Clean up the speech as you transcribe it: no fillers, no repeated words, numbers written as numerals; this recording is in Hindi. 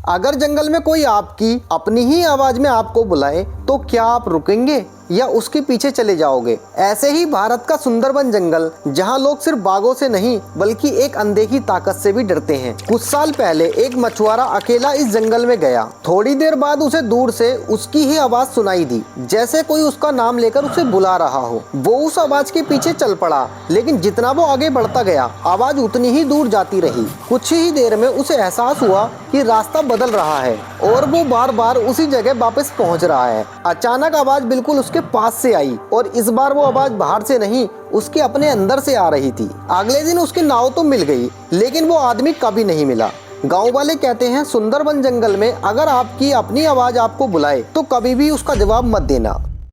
अगर जंगल में कोई आपकी अपनी ही आवाज में आपको बुलाए तो क्या आप रुकेंगे या उसके पीछे चले जाओगे? ऐसे ही भारत का सुंदरबन जंगल, जहां लोग सिर्फ बाघों से नहीं बल्कि एक अनदेखी ताकत से भी डरते हैं। कुछ साल पहले एक मछुआरा अकेला इस जंगल में गया। थोड़ी देर बाद उसे दूर से उसकी ही आवाज सुनाई दी, जैसे कोई उसका नाम लेकर उसे बुला रहा हो। वो उस आवाज के पीछे चल पड़ा, लेकिन जितना वो आगे बढ़ता गया आवाज उतनी ही दूर जाती रही। कुछ ही देर में उसे एहसास हुआ कि रास्ता बदल रहा है और वो बार बार उसी जगह वापस पहुंच रहा है। अचानक आवाज बिल्कुल उसके पास से आई और इस बार वो आवाज बाहर से नहीं, उसके अपने अंदर से आ रही थी। अगले दिन उसकी नाव तो मिल गई, लेकिन वो आदमी कभी नहीं मिला। गांव वाले कहते हैं, सुंदरबन जंगल में अगर आपकी अपनी आवाज आपको बुलाए तो कभी भी उसका जवाब मत देना।